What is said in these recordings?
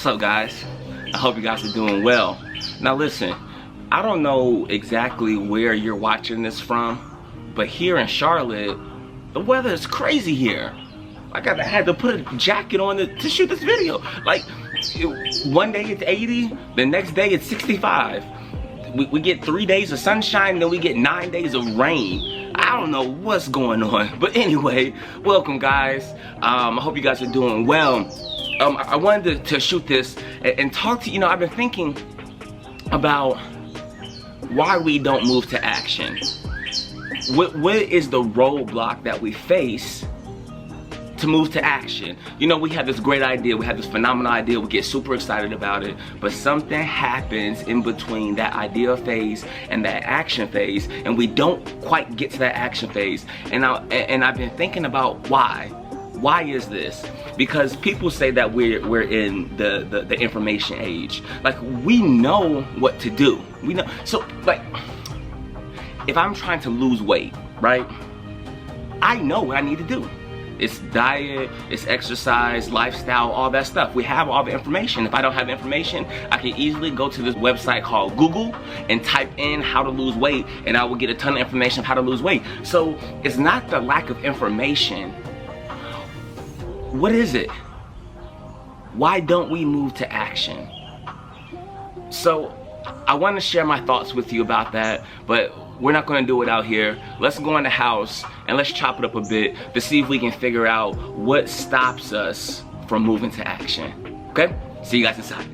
What's up, guys? I hope you guys are doing well. Now listen, I don't know exactly where you're watching this from, but here in Charlotte, the weather is crazy here. Like, I had to put a jacket on to shoot this video. Like, one day it's 80, the next day it's 65. We get 3 days of sunshine, then we get 9 days of rain. I don't know what's going on. But anyway, welcome, guys. I hope you guys are doing well. I wanted to shoot this and talk to you. I've been thinking about why we don't move to action. What is the roadblock that we face to move to action? We have this great idea, we have this phenomenal idea, we get super excited about it, but something happens in between that idea phase and that action phase, and we don't quite get to that action phase. And I've been thinking about why. Why is this? Because people say that we're in the information age. Like, we know what to do. We know. So, like, if I'm trying to lose weight, right? I know what I need to do. It's diet, it's exercise, lifestyle, all that stuff. We have all the information. If I don't have information, I can easily go to this website called Google and type in how to lose weight, and I will get a ton of information of how to lose weight. So it's not the lack of information. What is it? Why don't we move to action? So I want to share my thoughts with you about that, but we're not going to do it out here. Let's go in the house and let's chop it up a bit to see if we can figure out what stops us from moving to action. Okay? See you guys inside.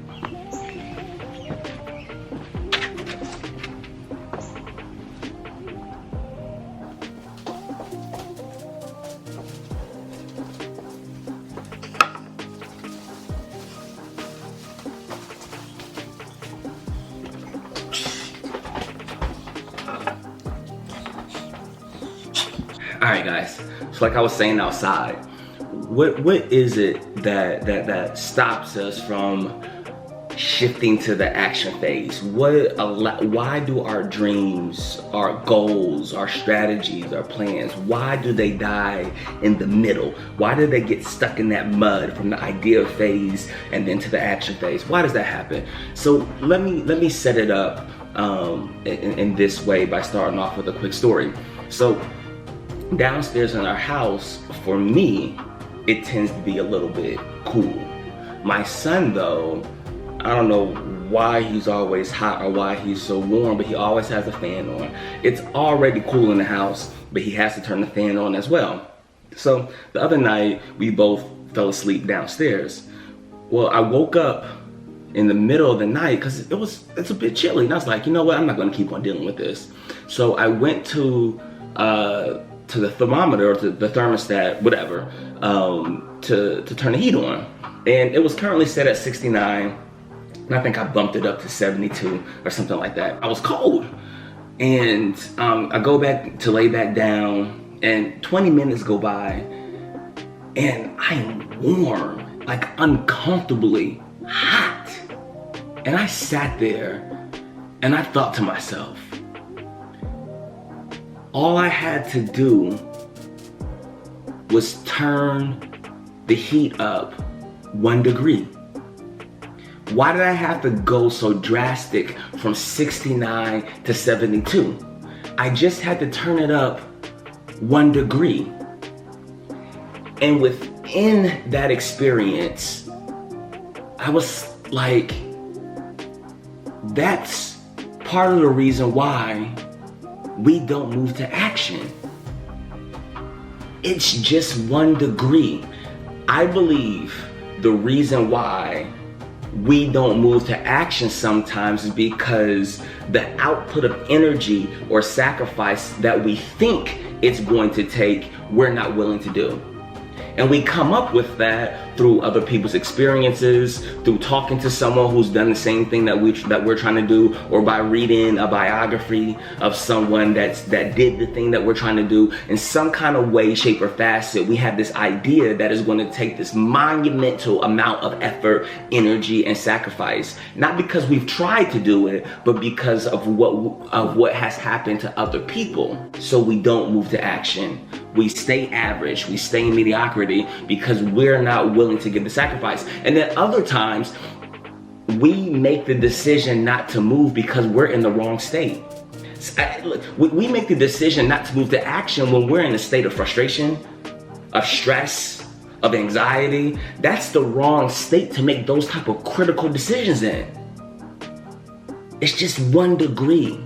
Alright, guys, so like I was saying outside, what is it that stops us from shifting to the action phase? Why do our dreams, our goals, our strategies, our plans, why do they die in the middle? Why do they get stuck in that mud from the idea phase and then to the action phase? Why does that happen? So let me set it up in this way by starting off with a quick story. So downstairs in our house, for me, it tends to be a little bit cool. My son, though, I don't know why he's always hot or why he's so warm, but he always has a fan on. It's already cool in the house, but he has to turn the fan on as well. So the other night, we both fell asleep downstairs. Well, I woke up in the middle of the night because it's a bit chilly, and I was like, you know what, I'm not gonna keep on dealing with this. So I went to the thermometer, or to the thermostat, whatever, to turn the heat on. And it was currently set at 69, and I think I bumped it up to 72 or something like that. I was cold. And I go back to lay back down, and 20 minutes go by, and I'm warm, like uncomfortably hot. And I sat there, and I thought to myself, all I had to do was turn the heat up 1 degree. Why did I have to go so drastic from 69 to 72? I just had to turn it up 1 degree. And within that experience, I was like, that's part of the reason why we don't move to action. It's just 1 degree. I believe the reason why we don't move to action sometimes is because the output of energy or sacrifice that we think it's going to take, we're not willing to do. And we come up with that through other people's experiences, through talking to someone who's done the same thing that we're trying to do, or by reading a biography of someone that did the thing that we're trying to do. In some kind of way, shape, or facet, we have this idea that is going to take this monumental amount of effort, energy, and sacrifice. Not because we've tried to do it, but because of what has happened to other people. So we don't move to action. We stay average, we stay in mediocrity because we're not willing to give the sacrifice. And then other times, we make the decision not to move because we're in the wrong state. We make the decision not to move to action when we're in a state of frustration, of stress, of anxiety. That's the wrong state to make those type of critical decisions in. It's just 1 degree.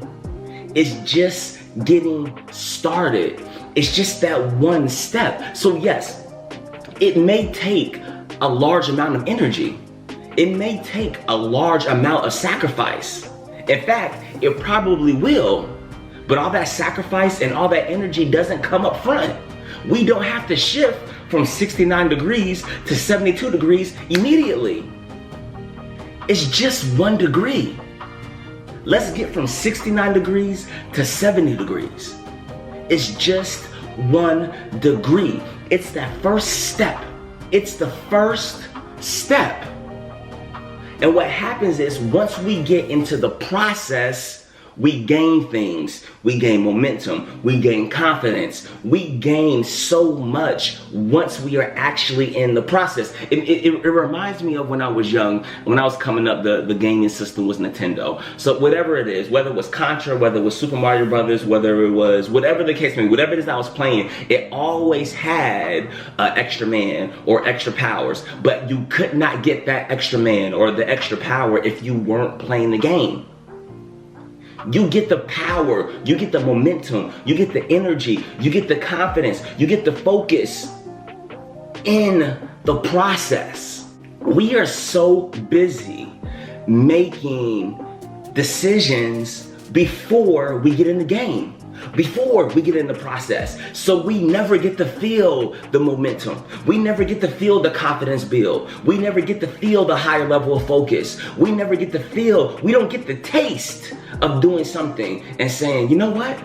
It's just getting started. It's just that one step. So yes, it may take a large amount of energy. It may take a large amount of sacrifice. In fact, it probably will. But all that sacrifice and all that energy doesn't come up front. We don't have to shift from 69 degrees to 72 degrees immediately. It's just 1 degree. Let's get from 69 degrees to 70 degrees. It's just 1 degree. It's that first step. It's the first step. And what happens is once we get into the process, we gain things. We gain momentum. We gain confidence. We gain so much once we are actually in the process. It reminds me of when I was young, when I was coming up, the gaming system was Nintendo. So whatever it is, whether it was Contra, whether it was Super Mario Brothers, whether it was whatever the case may be, whatever it is I was playing, it always had extra man or extra powers. But you could not get that extra man or the extra power if you weren't playing the game. You get the power, you get the momentum, you get the energy, you get the confidence, you get the focus in the process. We are so busy making decisions before we get in the game, before we get in the process. So we never get to feel the momentum. We never get to feel the confidence build. We never get to feel the higher level of focus. We never get to feel, we don't get the taste of doing something and saying, you know what?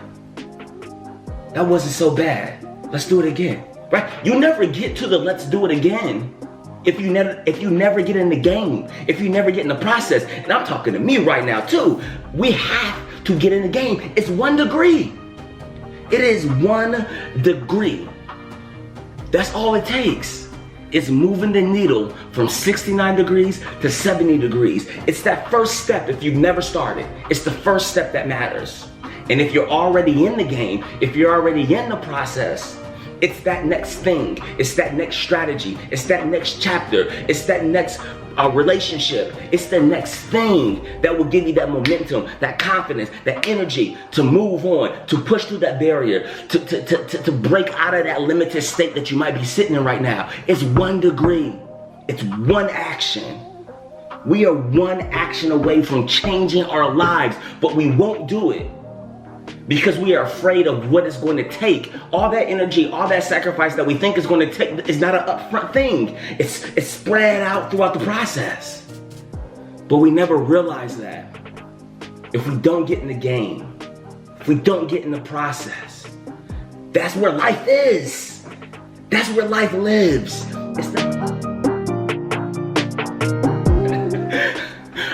That wasn't so bad. Let's do it again, right? You never get to the let's do it again if you never get in the game, if you never get in the process. And I'm talking to me right now too. We have to get in the game. It's 1 degree. It is 1 degree. That's all it takes. It's moving the needle from 69 degrees to 70 degrees. It's that first step if you've never started. It's the first step that matters. And if you're already in the game, if you're already in the process, it's that next thing. It's that next strategy. It's that next chapter. It's that next relationship. It's the next thing that will give you that momentum, that confidence, that energy to move on, to push through that barrier, to break out of that limited state that you might be sitting in right now. It's 1 degree. It's 1 action. We are 1 action away from changing our lives, but we won't do it because we are afraid of what it's going to take. All that energy, all that sacrifice that we think is going to take is not an upfront thing. It's spread out throughout the process. But we never realize that if we don't get in the game, if we don't get in the process, that's where life is. That's where life lives.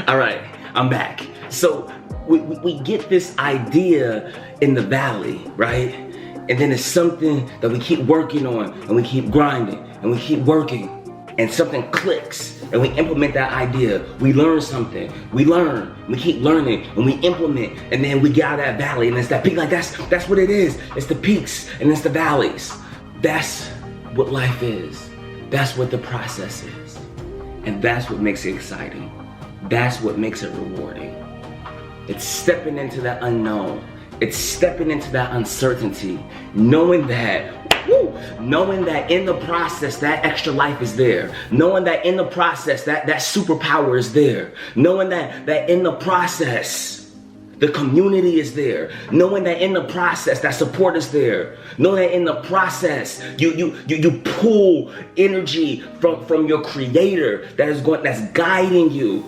All right, I'm back. So we get this idea in the valley, right? And then it's something that we keep working on and we keep grinding and we keep working and something clicks and we implement that idea. We learn something, we learn, we keep learning and we implement and then we get out of that valley and it's that peak. Like that's what it is. It's the peaks and it's the valleys. That's what life is. That's what the process is. And that's what makes it exciting. That's what makes it rewarding. It's stepping into that unknown. It's stepping into that uncertainty, knowing that in the process, that extra life is there. Knowing that in the process, that superpower is there. Knowing that in the process, the community is there. Knowing that in the process, that support is there. Knowing that in the process, you pull energy from your creator that's guiding you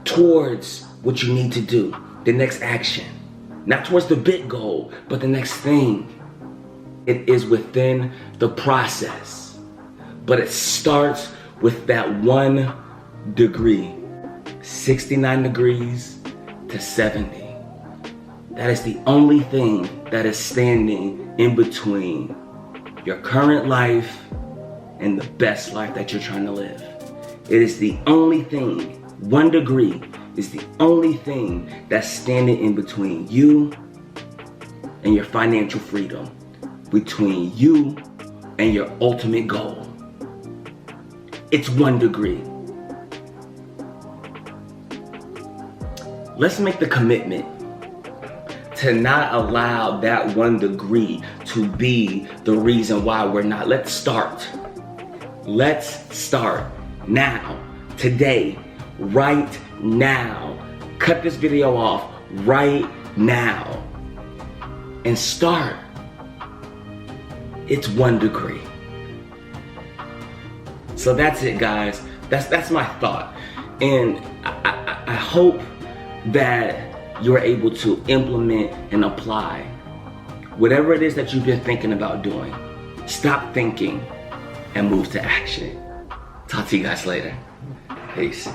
towards what you need to do, the next action. Not towards the big goal, but the next thing. It is within the process. But it starts with that 1 degree. 69 degrees to 70. That is the only thing that is standing in between your current life and the best life that you're trying to live. It is the only thing 1 degree is the only thing that's standing in between you and your financial freedom, between you and your ultimate goal. It's 1 degree. Let's make the commitment to not allow that 1 degree to be the reason why we're not. Let's start. Let's start now, today, right now. Cut this video off right now and start. It's 1 degree. So that's it, guys. That's my thought. And I hope that you're able to implement and apply whatever it is that you've been thinking about doing. Stop thinking and move to action. Talk to you guys later. Peace.